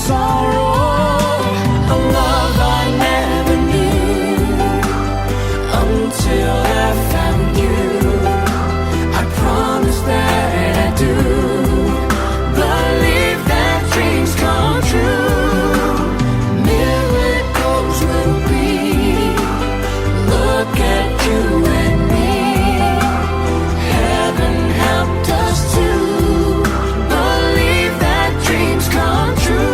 sorrow, a love I never knew until I found you. I promise that I do believe that dreams come true. Miracles will be. Look at you and me. Heaven helped us to believe that dreams come true.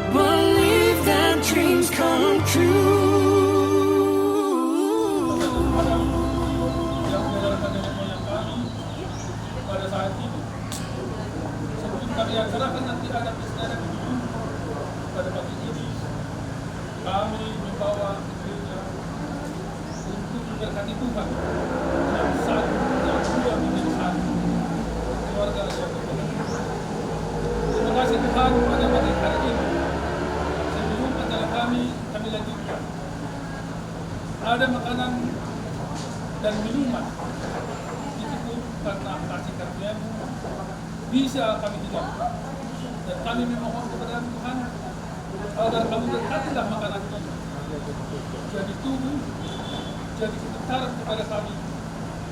Believe that dreams come true. Yang menjalankan nenek moyang kami pada saat itu. Sebelum kami acarkan nanti adat istiadat dulu pada pagi ini, kami membawa gereja untuk memberkati Tuhan yang satu, yang dua menjadi satu keluarga yang berbeda. Terima kasih Tuhan pada pagi hari ini. Sebelum acara kami lanjutkan. Ada makanan dan minuman itu karena kasih karunia-Mu bisa kami hidup, dan kami memohon kepada Tuhan agar kami berkatilah makanan ini jadi tubuh, jadi kebenaran kepada kami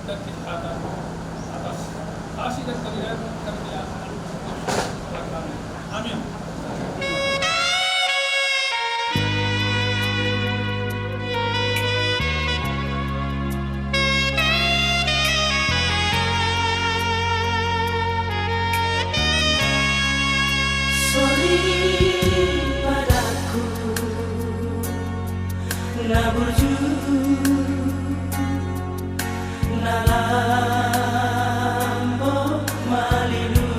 dan kesehatan atas kasih dan karunia Tuhan kami. Amin. Padaku naburju nalambo malilu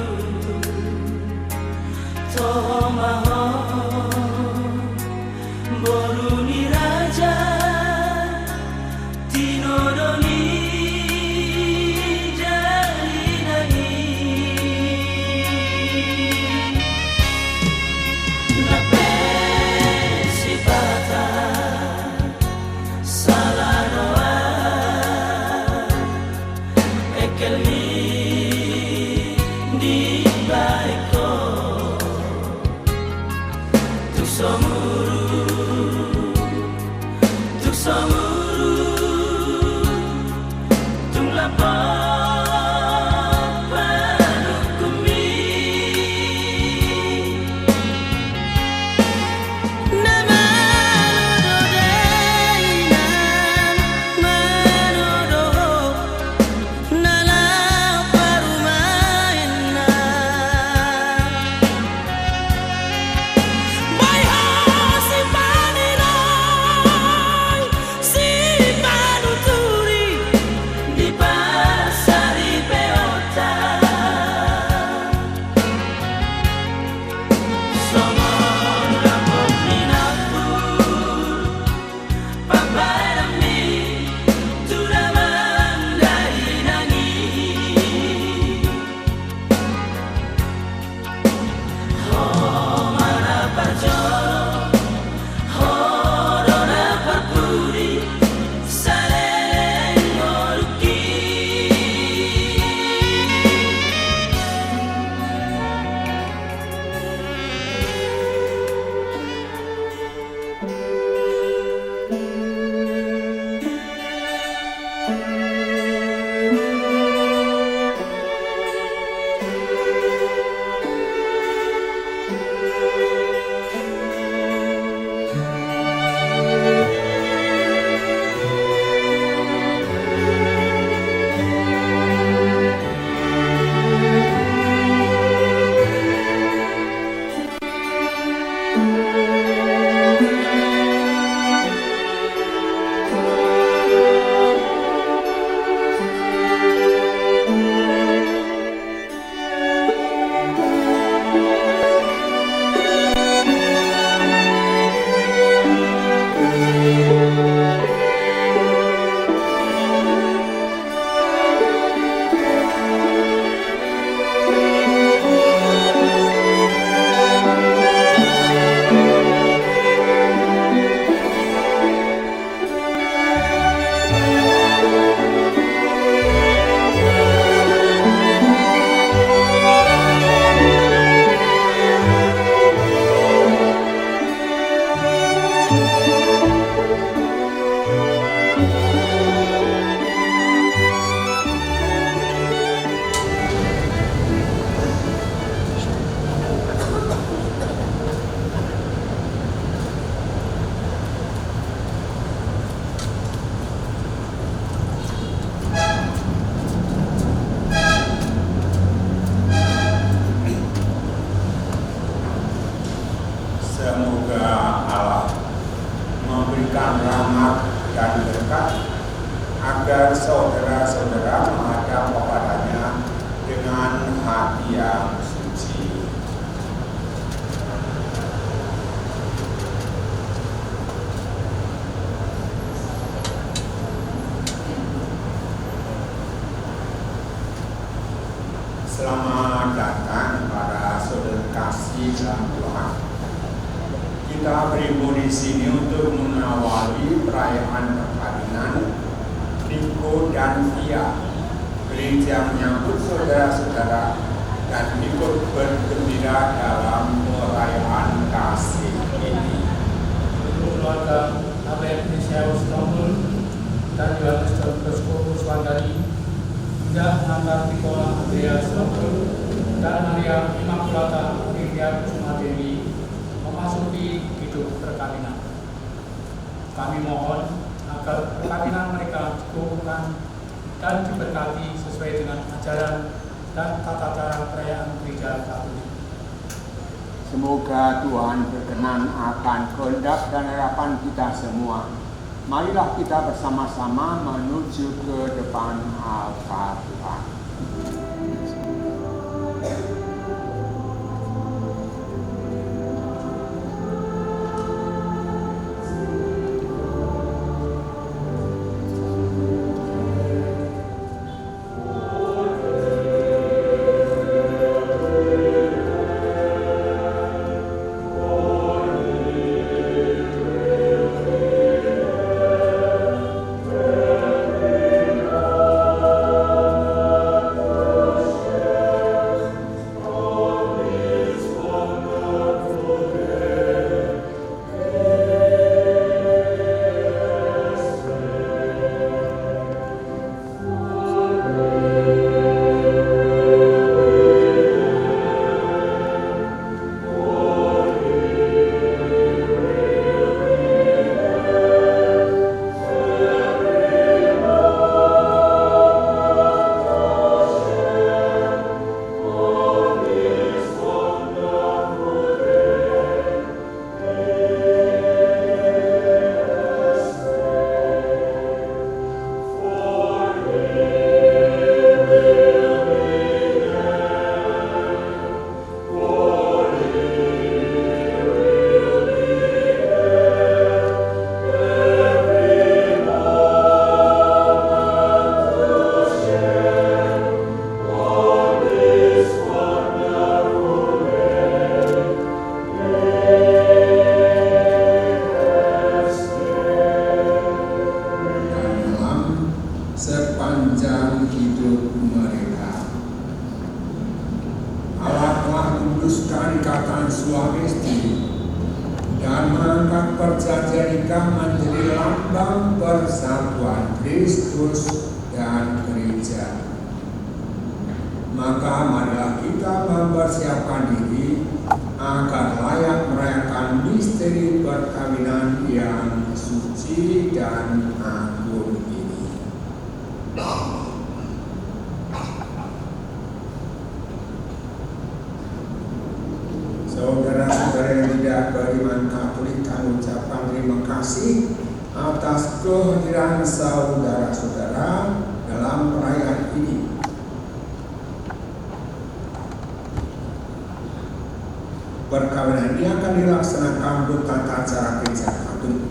tomaho boruni raja tinodoni jalinai rahmat dan berkat, agar saudara-saudara menghadap kepadanya dengan hati yang suci. Selamat datang para saudara kasih dalam Tuhan. Kita beribu di sini untuk mengawali perayaan perkawinan Niko dan Tia. Gereja menyambut saudara-saudara dan ikut bergembira dalam perayaan kasih ini. Untuk keluarga Abed Ignatius Tompul dan Yohanes Tosco Swandari, tidak mengantar Nicola Andreas Tompul dan Maria Immaculata Olivia Sumadewi memasuki hidup perkawinan. Kami mohon agar perkawinan mereka dikukuhkan dan diberkati sesuai dengan ajaran dan tata cara perayaan gereja Katolik. Semoga Tuhan berkenan akan kehendak dan harapan kita semua. Marilah kita bersama-sama menuju ke depan altar Tuhan. Sepanjang hidup mereka, Allah telah menguduskan ikatan suami istri dan mengangkat perjanjian nikah menjadi lambang persatuan Kristus dan gereja. Maka marilah kita mempersiapkan diri agar layak merayakan misteri perkawinan yang suci dan agung ini. Saudara-saudara yang tidak beriman Katolik, kami ucapkan terima kasih atas kehadiran saudara-saudara dalam perayaan ini. Perkawinan ini akan dilaksanakan menurut tata cara gereja Katolik.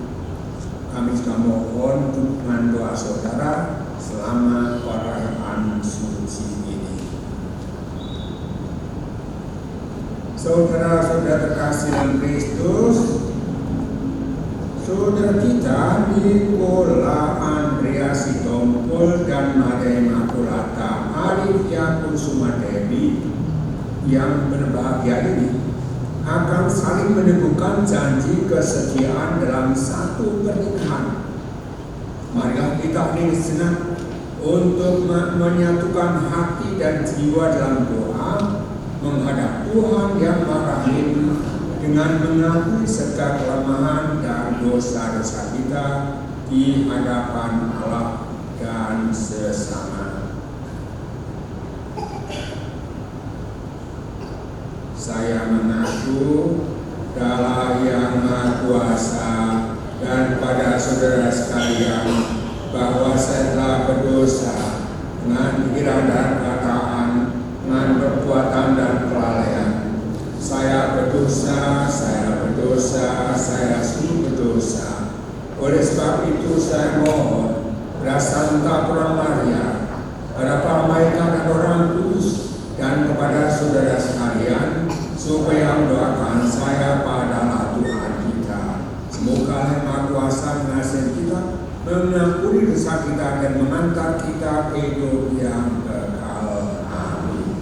Kami juga mohon dukungan doa saudara selama perayaan suci ini. Saudara-saudara terkasih dalam Kristus, saudara kita Nicola Andreas Tompul dan Maria Immaculata Olivia Sumadewi yang berbahagia ini akan saling meneguhkan janji kesetiaan dalam satu pernikahan. Marilah kita hening sejenak untuk menyatukan hati dan jiwa dalam doa menghadap Tuhan yang Maha Rahim dengan mengakui segala kelemahan dan dosa-dosa kita di hadapan Allah dan sesama. Saya mengaku Allah yang Maha Kuasa dan pada saudara sekalian bahwa saya telah berdosa dengan pikiran dan perkataan, dengan perbuatan dan kelalaian. Saya berdosa, saya sungguh berdosa. Oleh sebab itu saya mohon kepada Santa Pulang Maria, pada para malaikat dan orang kudus, dan kepada saudara sekalian, supaya mendoakan saya pada Tuhan kita. Semoga Yang Maha Kuasa mengasihi kita, mengampuni dosa kita, dan mengantar kita ke hidup yang kekal. Amin.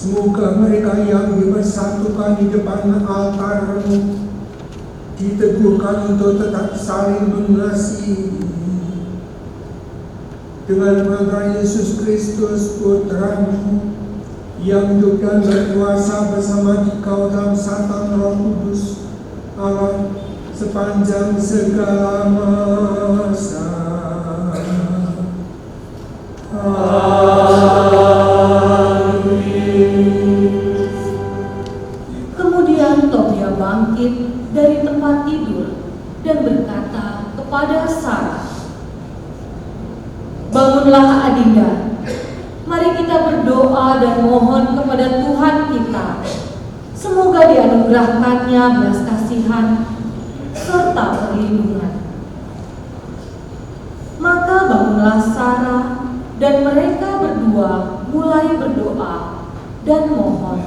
Semoga mereka yang dipersatukan di depan altar-Mu diteguhkan untuk tetap saling mengasihi dengan Bapa Yesus Kristus Putra-Mu yang hidup dan berkuasa bersama Dikau dalam satu Roh Kudus Allah sepanjang segala masa. Kemudian Tobia bangkit dari tempat tidur dan berkata kepada Sarah, "Bangunlah Adinda, mari kita berdoa dan mohon kepada Tuhan kita. Semoga dianugerahkannya belas kasihan serta perlindungan." Maka bangunlah Sarah dan mereka berdua mulai berdoa dan mohon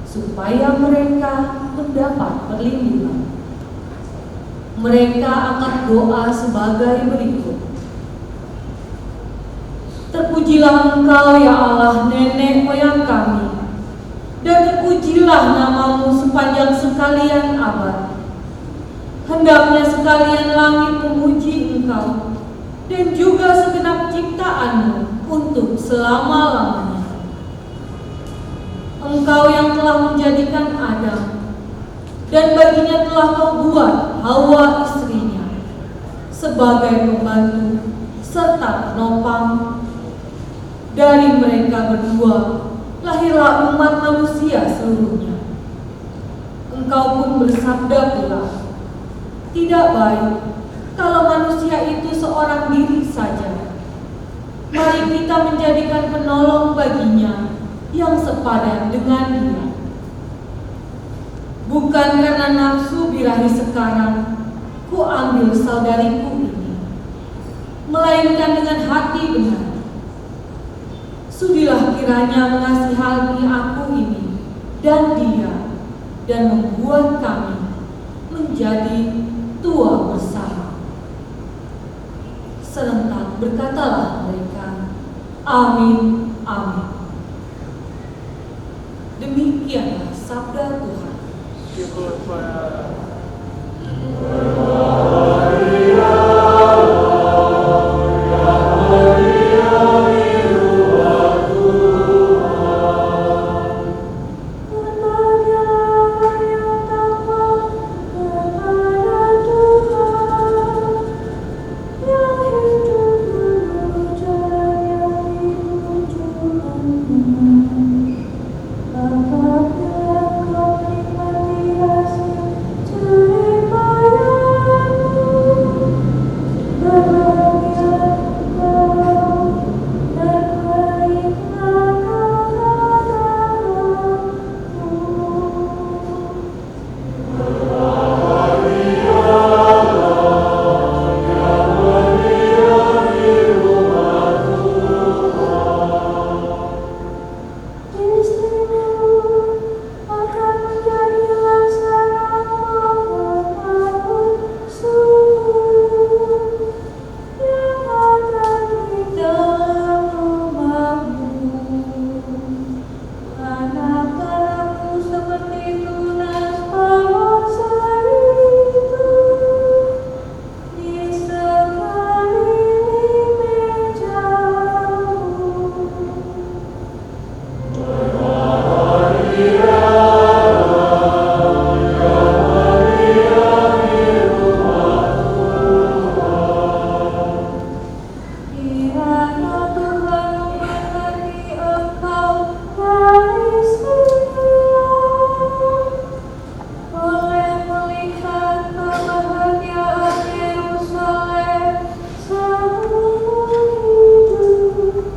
supaya mereka mendapat perlindungan. Mereka angkat doa sebagai berikut. Terpujilah Engkau ya Allah nenek moyang kami, dan terpujilah namamu sepanjang sekalian abad. Hendaknya sekalian langit memuji Engkau, dan juga segenap ciptaanmu untuk selama-lamanya. Engkau yang telah menjadikan Adam, dan baginya telah Kau buat Hawa istrinya sebagai pembantu serta penopang. Dari mereka berdua lahirlah umat manusia seluruhnya. Engkau pun bersabda pula, tidak baik kalau manusia itu seorang diri saja. Mari kita menjadikan penolong baginya yang sepadan dengan dia. Bukan karena nafsu birahi sekarang ku ambil saudariku ini, melainkan dengan hati benar. Sudilah kiranya mengasihani aku ini dan dia, dan membuat kami menjadi tua bersama. Serentak berkatalah mereka, amin, amin. Demikianlah sabda Tuhan. Syukur kiranya Tuhan memberkati engkau dari sejak boleh melihat kebahagiaan Yerusalem seumur hidupmu.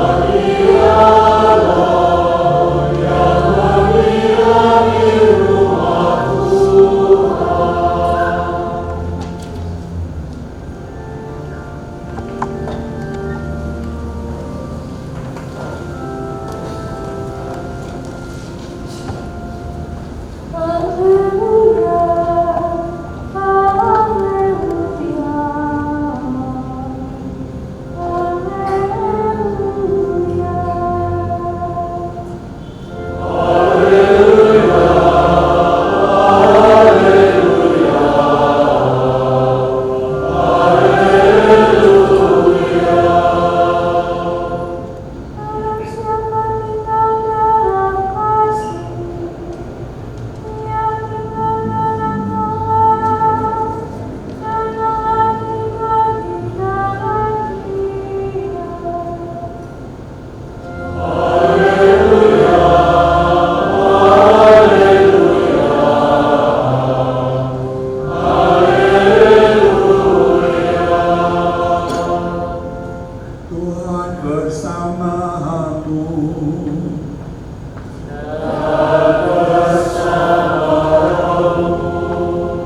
Haleluya, haleluya, haleluya. Barang siapa tinggal dalam kasih, ia tinggal dalam Allah, dan Allah tinggal di dalam dia. Tuhan bersamamu.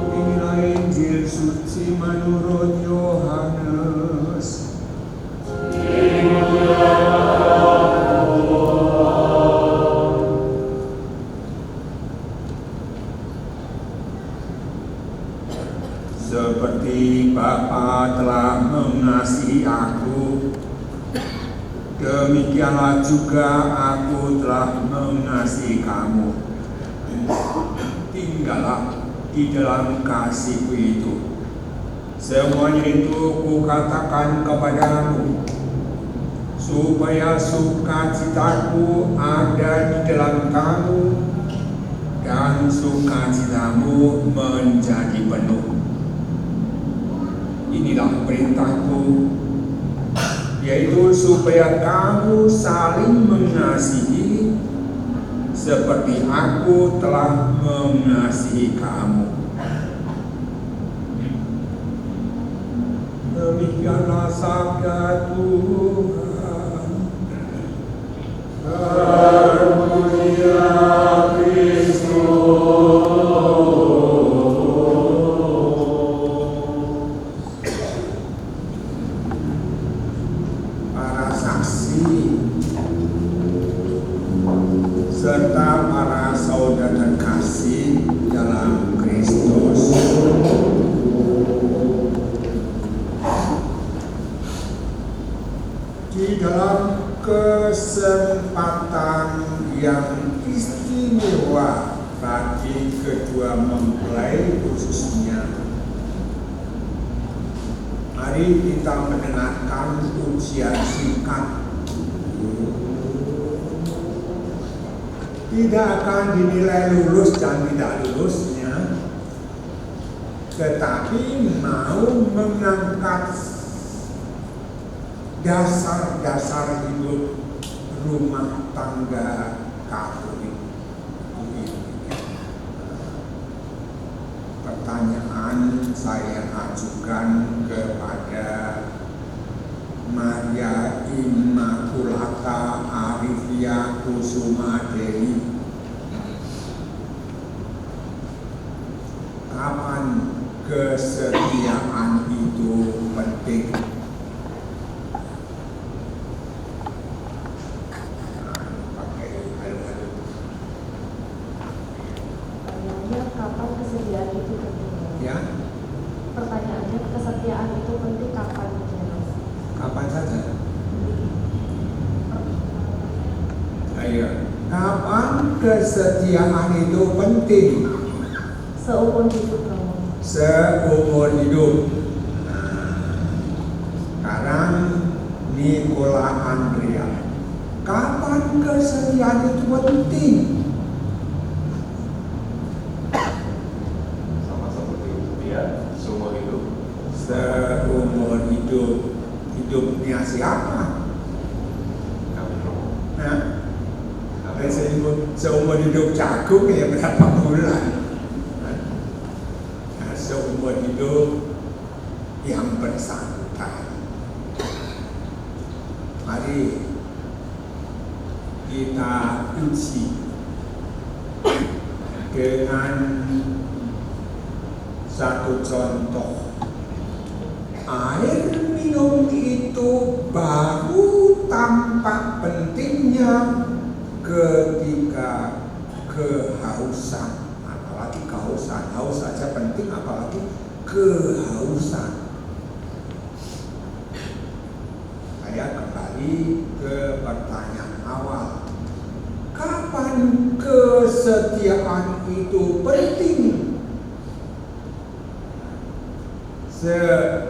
Inilah Injil suci menurut Yohanes. Seperti Bapa telah mengasihi aku, demikianlah juga aku telah mengasihi kamu. Tinggallah di dalam kasihku itu. Semuanya itu kukatakan kepadamu, supaya sukacitaku ada di dalam kamu, dan sukacitamu menjadi penuh. Inilah perintahku, yaitu supaya kamu saling mengasihi seperti aku telah mengasihi kamu. Demikianlah sabda Tuhan. Terpujilah Kristus. Para saksi serta para saudara kasih dalam Kristus, di dalam kesempatan yang istimewa bagi kedua mempelai khususnya, mari kita mendengarkan ujian singkat. Tidak akan dinilai lulus dan tidak lulusnya, tetapi mau mengangkat dasar-dasar hidup rumah tangga Katolik. Pertanyaan saya ajukan kepada Maria Immaculata Arifia Kusuma Dewi. Kapan kesetiaan itu penting? Kapan kesetiaan itu penting? Ya, Pertanyaannya, kesetiaan itu penting kapan? kapan saja. Ayo, kapan kesetiaan itu penting? Seumur hidup kamu. Seumur hidup. Sekarang Nicola Andrea, kapan kesetiaan itu penting? Sama seperti dia seumur hidup. seumur hidupnya siapa? Nah, seumur hidup jagung ya berapa bulan? Nah, seumur hidup yang bersangkutan. Mari kita uji dengan satu contoh. Air minum itu baru tampak pentingnya ketika kehausan. Apalagi kehausan, haus saja penting, apalagi kehausan. Saya kembali ke pertanyaan awal. Kapan kesetiaan itu penting? Senada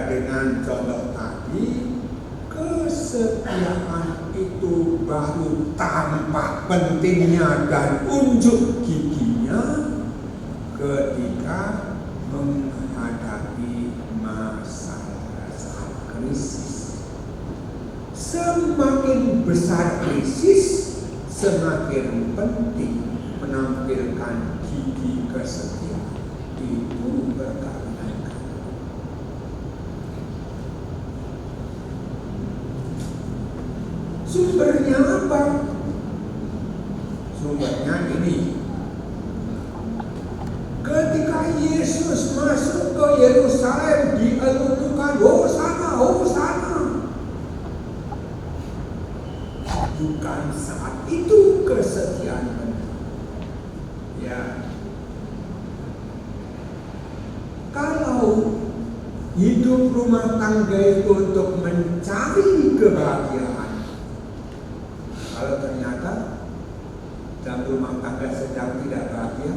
dengan contoh tadi, kesetiaan itu baru tampak pentingnya dan unjuk giginya ketika menghadapi masalah krisis. Semakin besar krisis, semakin penting menampilkan gigi kesetiaan. Itu berkali-kali. Sumbernya apa? Sumbernya ini. Ketika Yesus masuk ke Yerusalem, dielulukan Hosana, Hosana. Bukan saat itu kesetiaan penting. Ya. Kalau hidup rumah tangga itu untuk mencari kebahagiaan, kalau ternyata dalam rumah tangga sedang tidak bahagia,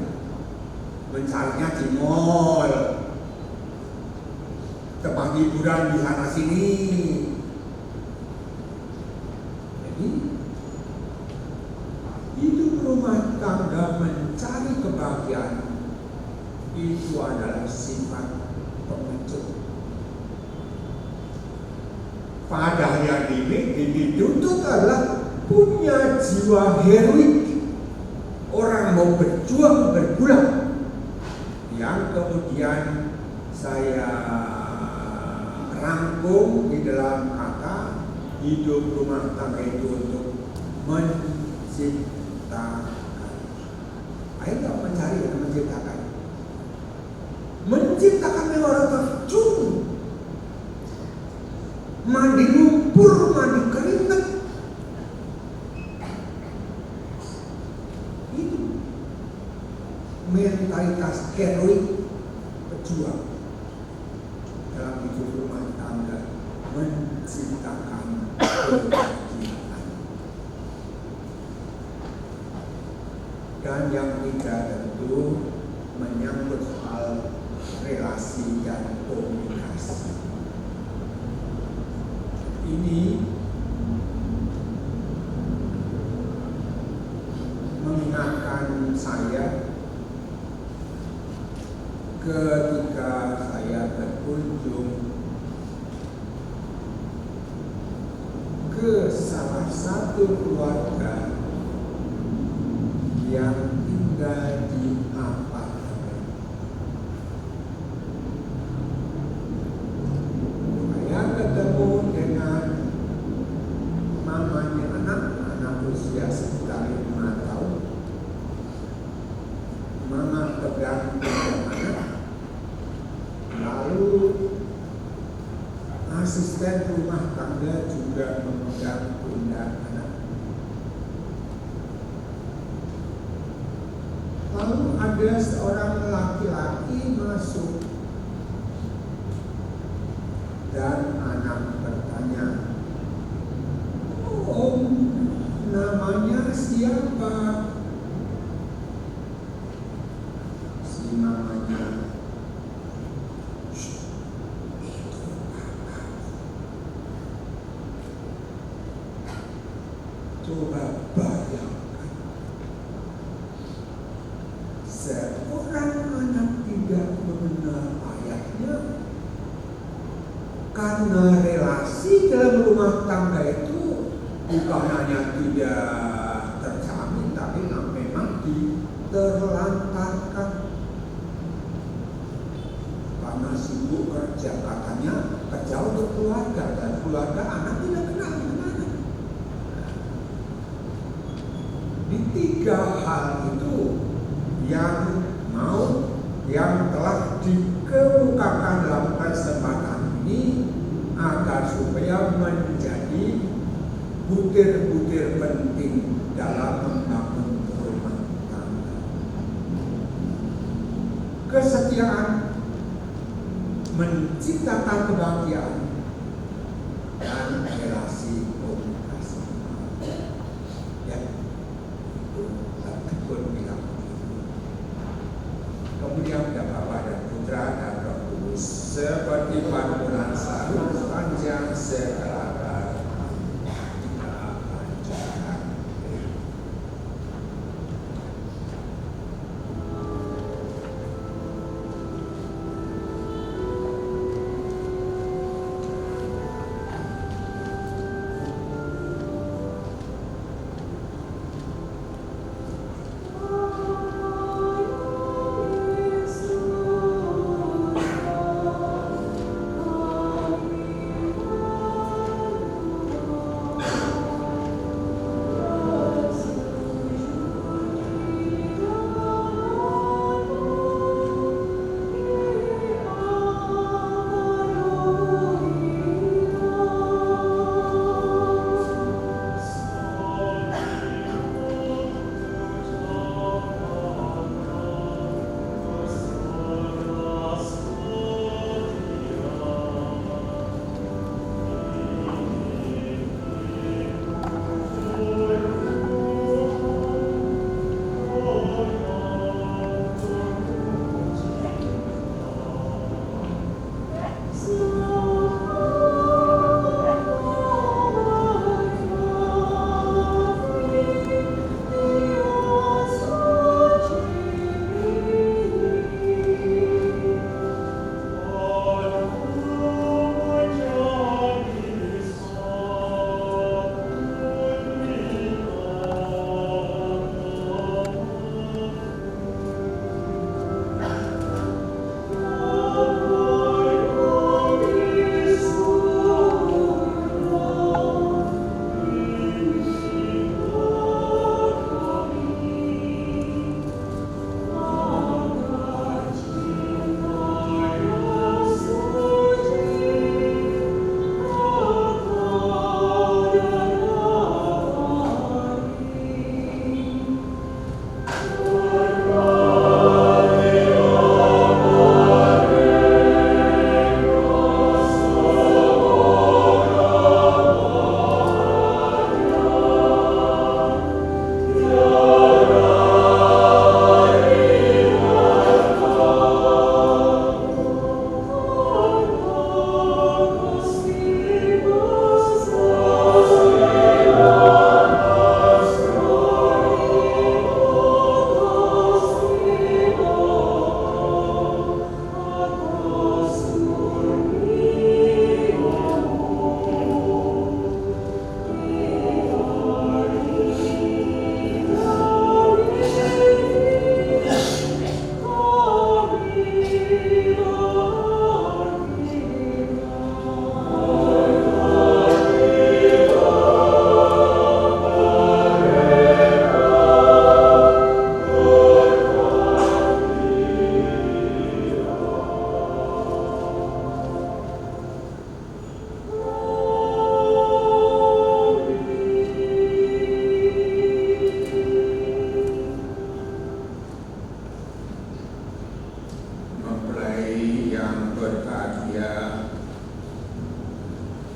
mencarinya di mall, tempat hiburan di sana sini. Jadi hidup rumah tangga mencari kebahagiaan itu adalah sifat pengecut. Pada yang ini dituntut adalah punya jiwa heroik, orang mau berjuang bergulat, yang kemudian saya rangkum di dalam kata hidup rumah tangga itu untuk menciptakan. Ayo kita mencari dan menciptakan. Menciptakan yang orang terjun, mandi lumpur, mandi keringat. Itu mentalitas heroik pejuang dalam hidup rumah tangga, menciptakan kebahagiaan. Dan yang ketiga tentu menyangkut soal relasi dan komunikasi. Ini mengingatkan saya ketika saya berkunjung ke salah satu keluarga yang tinggal di apartemen. Saya ketemu dengan mamanya anak usia sekitar 5 tahun. Mama pegang anak, lalu asisten rumah tangga juga memegang pundak anak. Lalu ada seorang laki-laki masuk dan anak bertanya, "Om, namanya siapa?" Si mamanya, "Itu Papa." Coba bayangkan, seorang anak tidak mengenal ayahnya, Karena relasi dalam rumah tangga itu bukan hanya tidak terjamin, tapi memang diterlantarkan. Karena sibuk kerja, katanya kerja untuk keluarga, dan keluarga anak tidak kenal gimana. Di tiga hal itu yang telah dikemukakan dalam kesempatan ini agar supaya menjadi butir-butir penting dalam membangun rumah tangga. Kesetiaan, menciptakan kebahagiaan, dan relasi komunikasi. Ya, itu pun bilang. Kemudian ada Bapa dan Putra dan Roh Kudus, seperti permulaan selalu sepanjang segala abad. Kita panjatkan.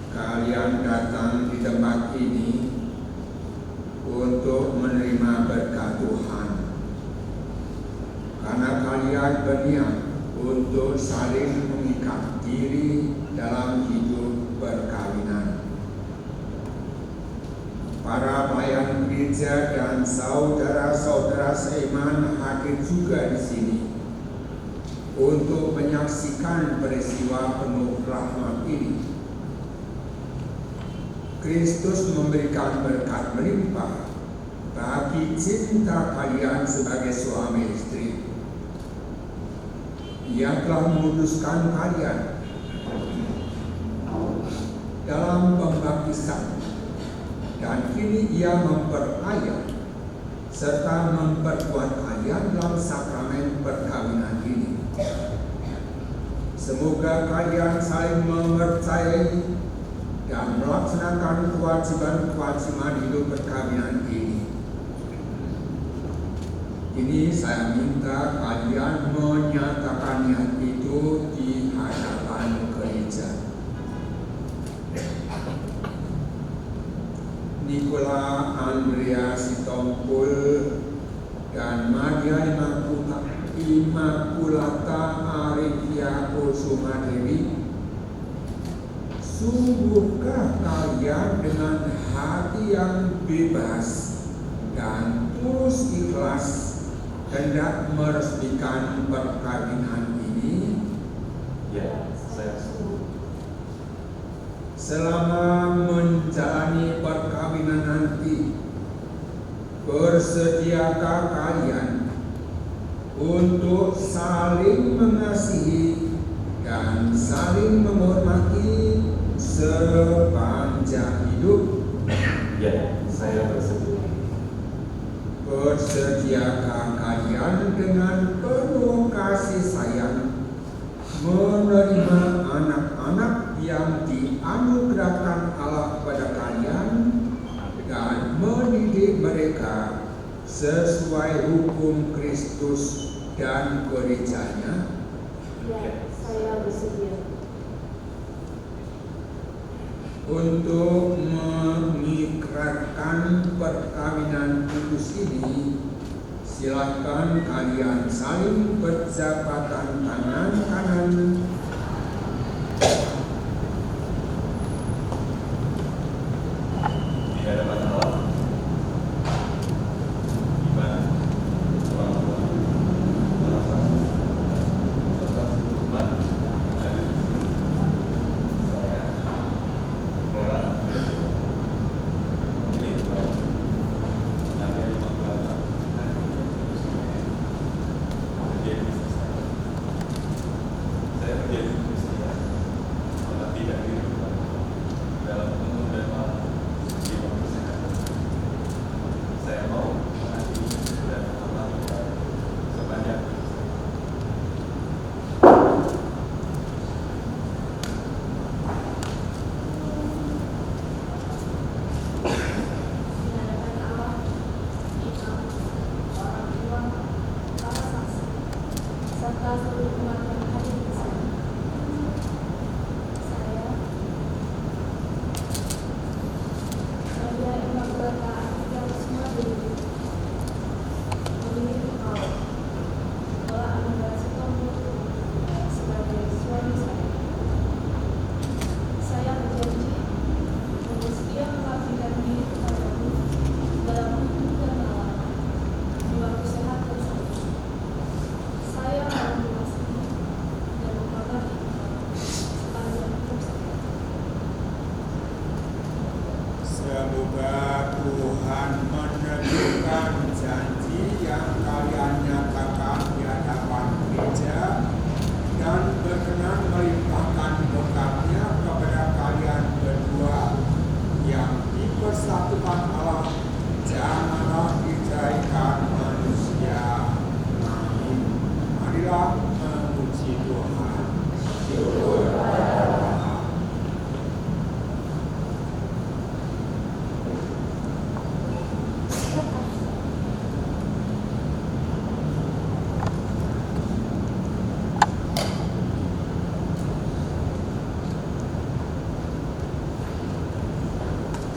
Kalian datang di tempat ini untuk menerima berkat Tuhan, karena kalian berniat untuk saling mengikat diri dalam hidup perkawinan. Para pelayan gereja dan saudara-saudara seiman hadir juga di sini untuk menyaksikan peristiwa penuh rahmat ini. Kristus memberikan berkat melimpah bagi cinta kalian sebagai suami istri. Ia telah memutuskan kalian dalam pembaptisan, dan kini ia memperkaya serta memperkuat kalian dalam sakramen perkawinan ini. Semoga kalian saling mempercayai dan melaksanakan kewajiban-kewajiban hidup perkawinan ini. Ini saya minta kalian menyatakan niat itu di hadapan gereja. Nikola Andrea Sitompul dan Maria Immaculata Arifia Kusuma Dewi, sungguhkah kalian dengan hati yang bebas dan tulus ikhlas hendak meresmikan perkawinan ini? Ya, saya sungguh. Selama menjalani perkawinan nanti, bersediakah kalian untuk saling mengasihi dan saling menghormati sepanjang hidup? Ya, saya bersedia. Bersediakah kalian dengan penuh kasih sayang menerima anak-anak yang dianugerahkan Allah pada kalian dan mendidik mereka sesuai hukum Kristus dan gerejanya? Ya, saya bersedia. Untuk mengikrarkan perkawinan kudus ini, silakan kalian saling berjabatan tangan kanan. Di hadapan Allah. Gimana? Orang tua. Orang tua. Teman. Saya. Orang. Ini. Nanti ada masalah. Saya menjadi Kristen, malah tidak dirugikan dalam umur dan malam di waktu sehat. Saya mau mengasihi dan melakukan sebanyak Di hadapan Allah, imam, orang tua, para saksi, serta seluruh umat yang hadir di sini. Saya, Maria Immaculata Arifia Kusuma Dewi, memilih engkau, Nikola Andrea Sitompul, sebagai suami saya. Saya berjanji untuk setia mengabdikan diri kepadamu dalam hidup dan malam, di waktu sehat dan sakit. Saya akan mengasihi dan menghormati engkau sepanjang hidup saya. Semoga Tuhan menegurkan janji yang kalian nyatakan di hadapan gereja dan berkenan melimpahkan berkatnya kepada kalian berdua yang dipersatukan Allah, janganlah diceraikan manusia. Amin. Marilah memuji Tuhan. Syukur pada Allah.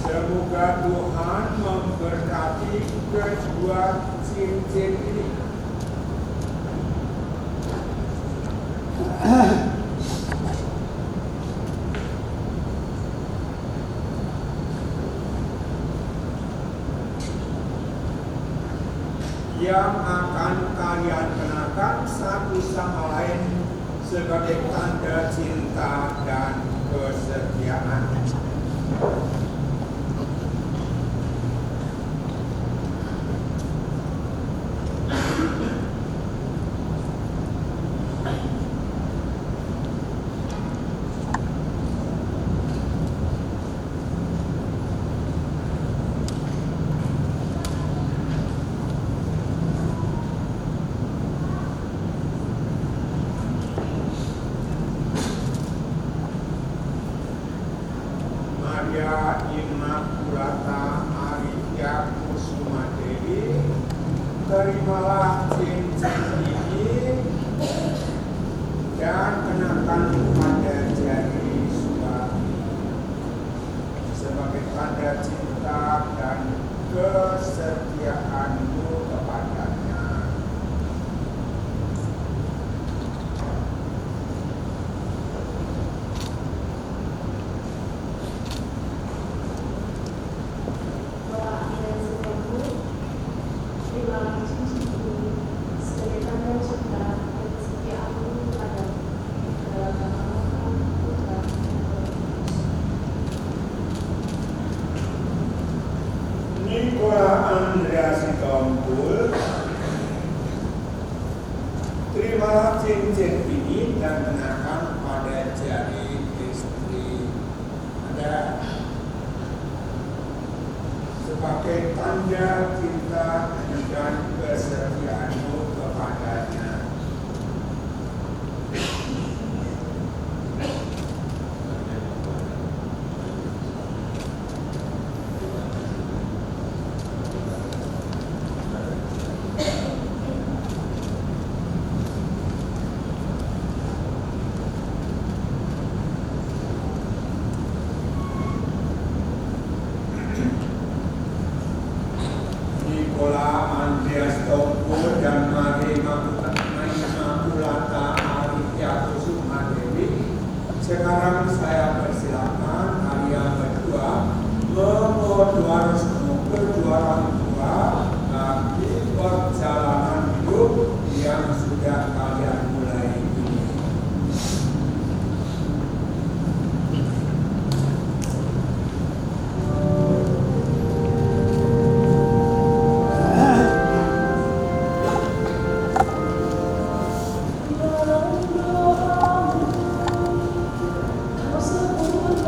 Semoga Tuhan memberkati kedua cincin ini. Yang akan kalian kenakan satu sama lain sebagai tanda cinta dan kesetiaan. Maria Immaculata Arifia Kusuma Dewi, terimalah cincin ini dan kenakan pada jari Subati sebagai tanda cinta dan kesetiaanmu kepadanya. Nikola Andrea Sitompul, terimalah cincin ini dan kenakan pada jari istri Anda sebagai tanda cinta dan kesetiaanmu kepadanya. Nikola Andreas Tongko dan Maria Immaculata Arifia Kusuma Dewi. Sekarang saya persilakan kalian berdua memohon restu kedua orang tua bagi perjalanan hidup yang sudah kalian mulai ini. Kau sebut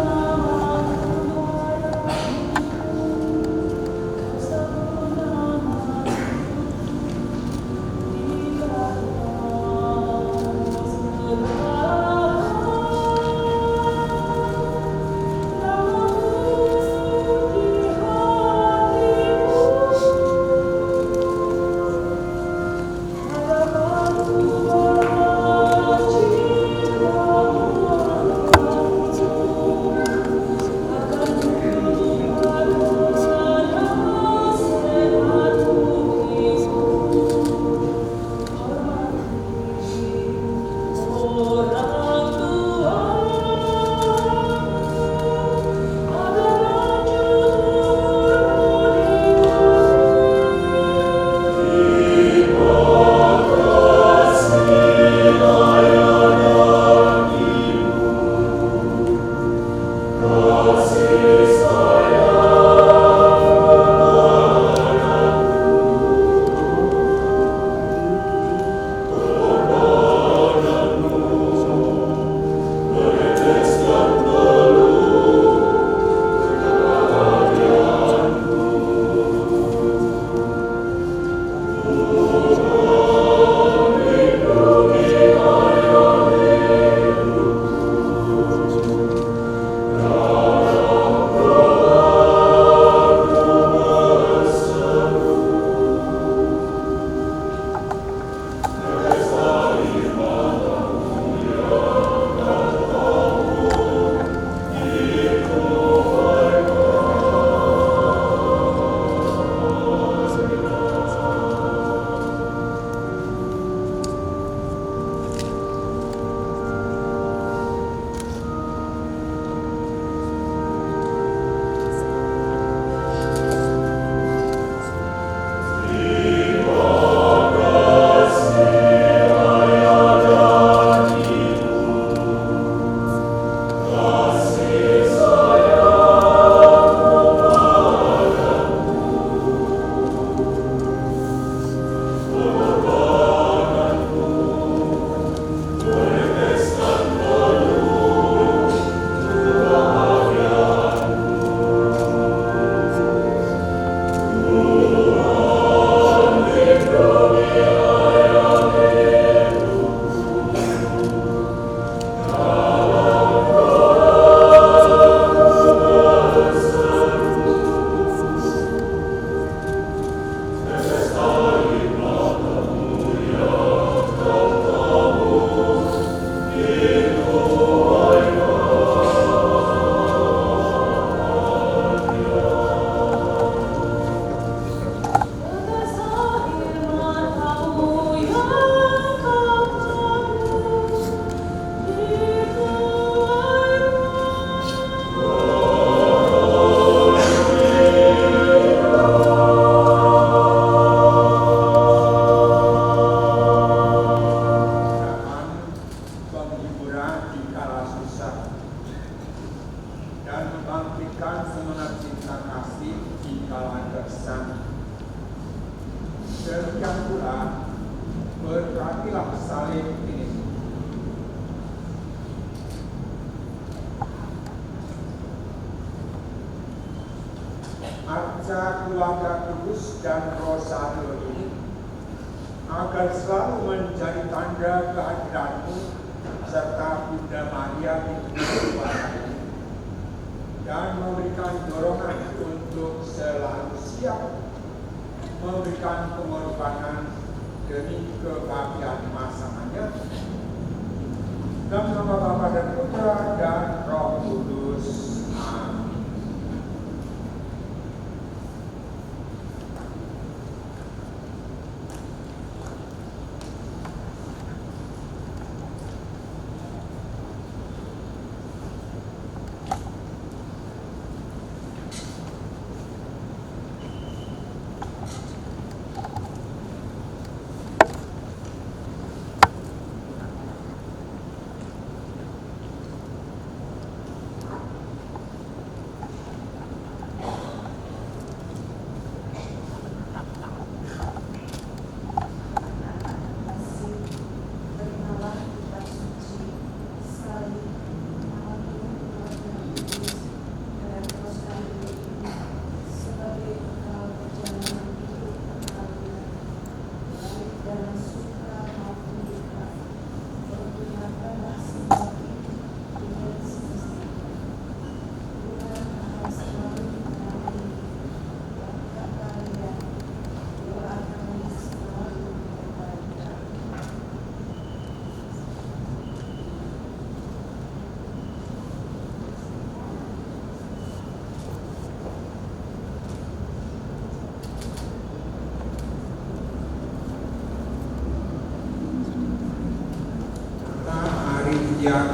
Demikian pula berkatilah salib ini. Arca keluarga kudus dan roh satu ini agar selalu menjadi tanda kehadiranmu serta Bunda Maria di kehidupan ini, dan memberikan dorongan untuk selalu siap memberikan pengorbanan demi kebahagiaan pasangannya. Dalam nama Bapa dan Putra dan Roh Kudus. Amin.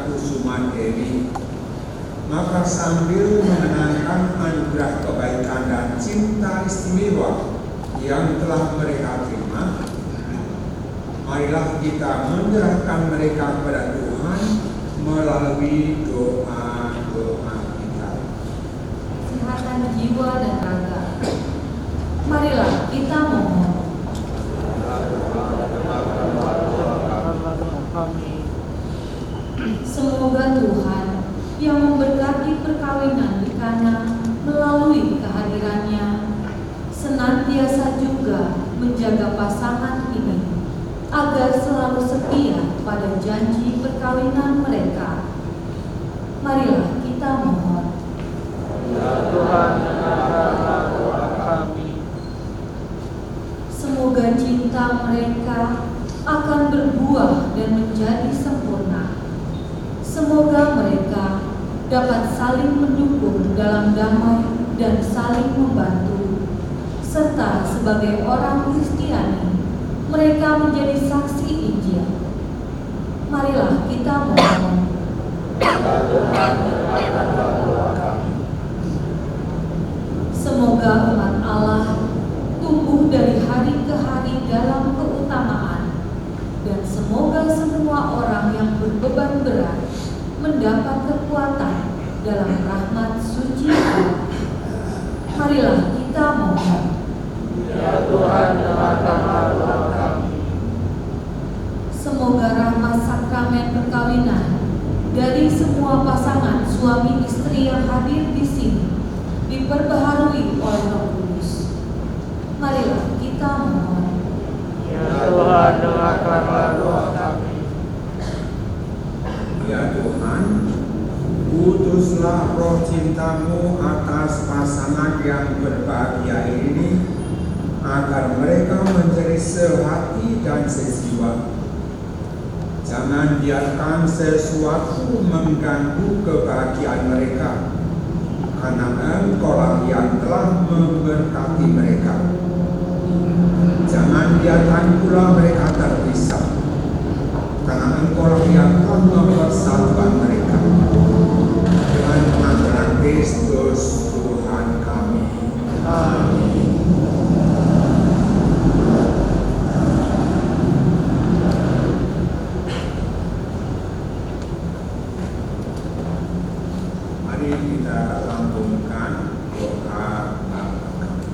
Kusuma Dewi, maka sambil mengenangkan anugerah kebaikan dan cinta istimewa yang telah mereka terima, marilah kita menyerahkan mereka kepada Tuhan melalui doa-doa kita. Kesehatan jiwa dan raga, marilah kita mohon. Semoga Tuhan yang memberkati perkawinan di Kana melalui kehadirannya senantiasa juga menjaga pasangan ini agar selalu setia pada janji perkawinan mereka. Marilah kita mohon. Ya Tuhan, dengarkanlah doa kami. Semoga cinta mereka akan berbuah dan menjadi sempurna. Semoga mereka dapat saling mendukung dalam damai dan saling membantu, serta sebagai orang Kristiani, mereka menjadi saksi Injil. Marilah kita mohon. Ya Tuhan, dengarkanlah doa kami. Semoga umat Allah tumbuh dari hari ke hari dalam keutamaan, dan semoga semua orang yang berbeban berat mendapat kekuatan dalam rahmat suci Allah. Marilah kita mohon. Ya Tuhan, dengarkanlah doa kami. Semoga rahmat sakramen perkawinan dari semua pasangan suami istri yang hadir di sini diperbaharui oleh Roh Kudus. Marilah kita mohon. Ya Tuhan, dengarkanlah doa kami. Ya Tuhan, utuslah roh cintamu atas pasangan yang berbahagia ini, agar mereka menjadi sehati dan sejiwa. Jangan biarkan sesuatu mengganggu kebahagiaan mereka, karena Engkaulah yang telah memberkati mereka. Jangan biarkan pula mereka terpisah, karena Engkaulah yang telah mempersatukan mereka. Dengan pengampunan Kristus Tuhan kami. Amin. Mari kita lantunkan doa Bapa kami.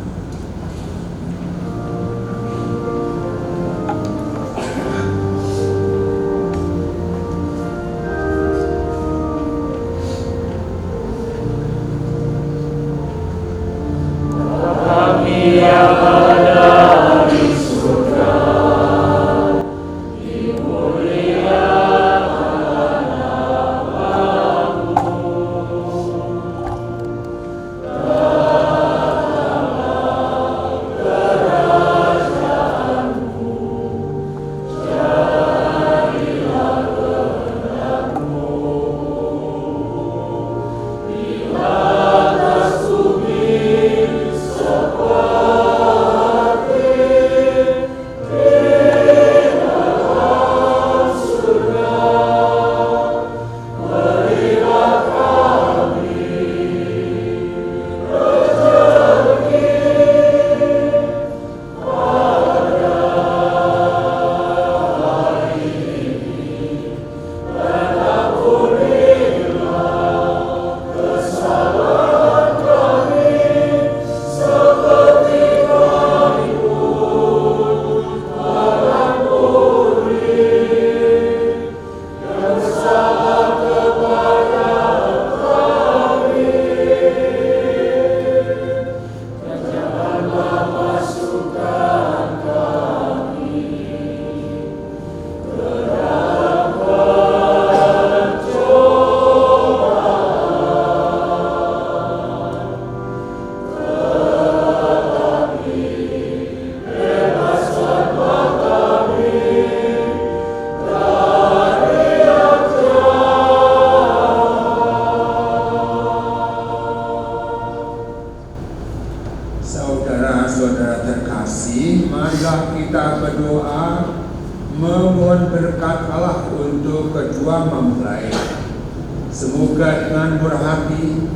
Semoga dengan berhati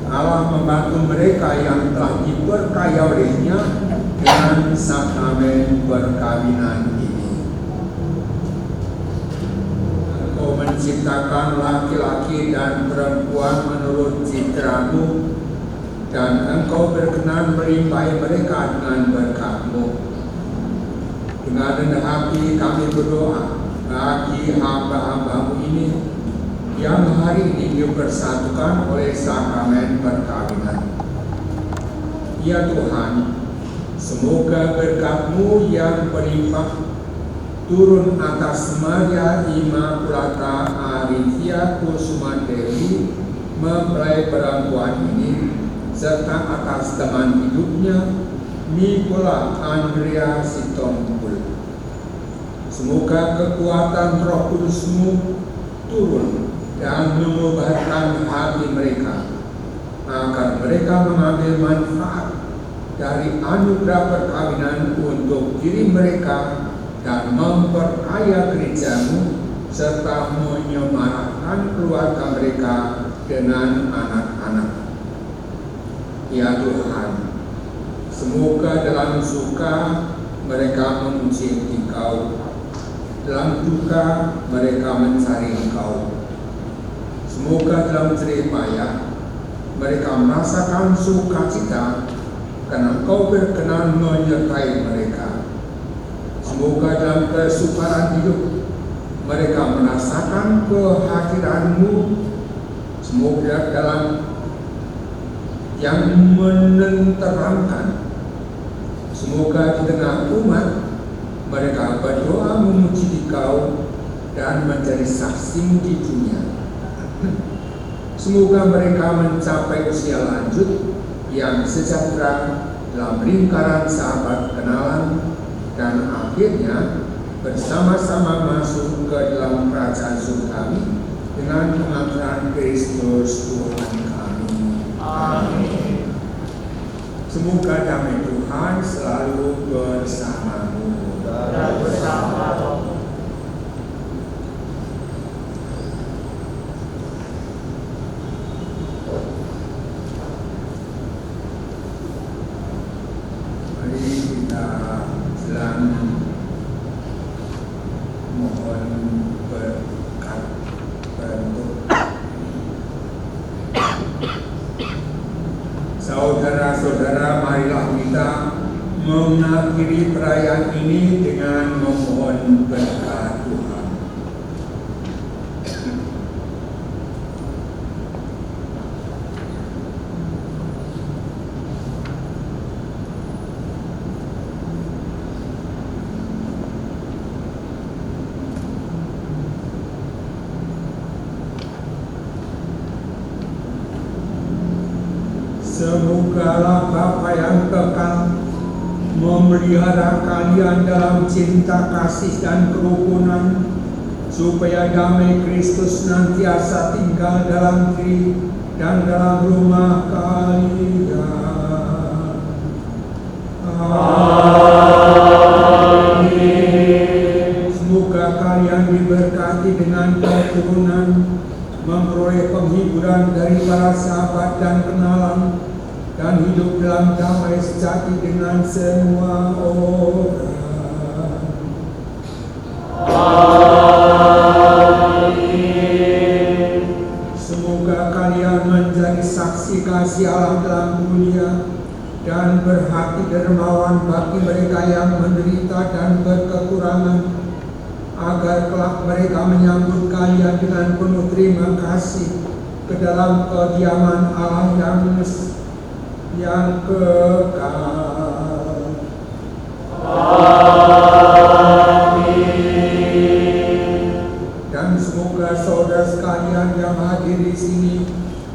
Allah membantu mereka yang telah diperkaya olehnya dengan sakramen perkawinan ini. Engkau menciptakan laki-laki dan perempuan menurut citramu, dan Engkau berkenan melimpahi mereka dengan berkat-Mu. Dengan rendah hati kami berdoa bagi hamba-hamba-Mu ini yang hari ini dipersatukan oleh sakramen perkawinan. Ya Tuhan, semoga berkat-Mu yang berlimpah turun atas Maria Immaculata Arifia Kusuma Dewi, mempelai perempuan ini, serta atas teman hidupnya, Nicola Andrea Sitompul. Semoga kekuatan Roh Kudus-Mu turun dan mengubahkan hati mereka, agar mereka mengambil manfaat dari anugerah perkawinan untuk diri mereka dan memperkaya gereja-Mu, serta menyemarakkan keluarga mereka dengan anak-anak. Ya Tuhan, semoga dalam suka mereka memuji Engkau, dalam duka mereka mencari Engkau. Semoga dalam jerih payah mereka merasakan sukacita karena Engkau berkenan menyertai mereka. Semoga dalam kesukaran hidup mereka merasakan kehadiran-Mu. Semoga dalam yang menenteramkan, semoga di tengah umat mereka berdoa memuji Engkau dan menjadi saksi di dunia. Semoga mereka mencapai usia lanjut yang sejahtera dalam lingkaran sahabat kenalan, dan akhirnya bersama-sama masuk ke dalam kerajaan surgawi dengan pengampunan Kristus Tuhan kami. Amin. Semoga damai Tuhan selalu bersamamu. Dan bersama rohmu. Mari kita sedang mohon berkat untuk saudara-saudara. Marilah kita mengakhiri perayaan ini dengan memohon berkat Tuhan. Semogalah Bapa yang kekal memelihara kalian dalam cinta kasih dan kerukunan, supaya damai Kristus senantiasa tinggal dalam diri dan dalam rumah kalian. Amin. Semoga kalian diberkati dengan keturunan, memperoleh penghiburan dari para sahabat dan kenalan, dan hidup dalam damai sejati dengan semua orang. Amin. Semoga kalian menjadi saksi kasih Allah dalam dunia, dan berhati dermawan bagi mereka yang menderita dan berkekurangan, agar kelak mereka menyambut kalian dengan penuh terima kasih ke dalam kediaman Allah yang kekal. Amin. Dan semoga saudara sekalian yang hadir di sini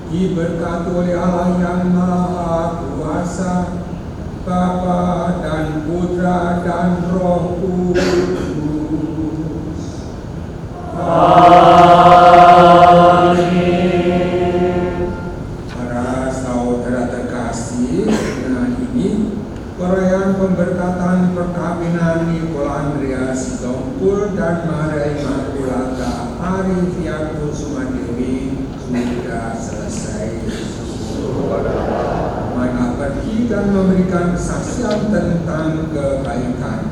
diberkati oleh Allah yang Maha Kuasa, Bapa dan Putra dan Roh Kudus. Amin. Para saudara terkasih, dengan ini perayaan pemberkatan perkawinan Nicola Andrea Sitompul dan Maria Immaculata Arifia Kusuma Dewi kesaksian tentang kebaikan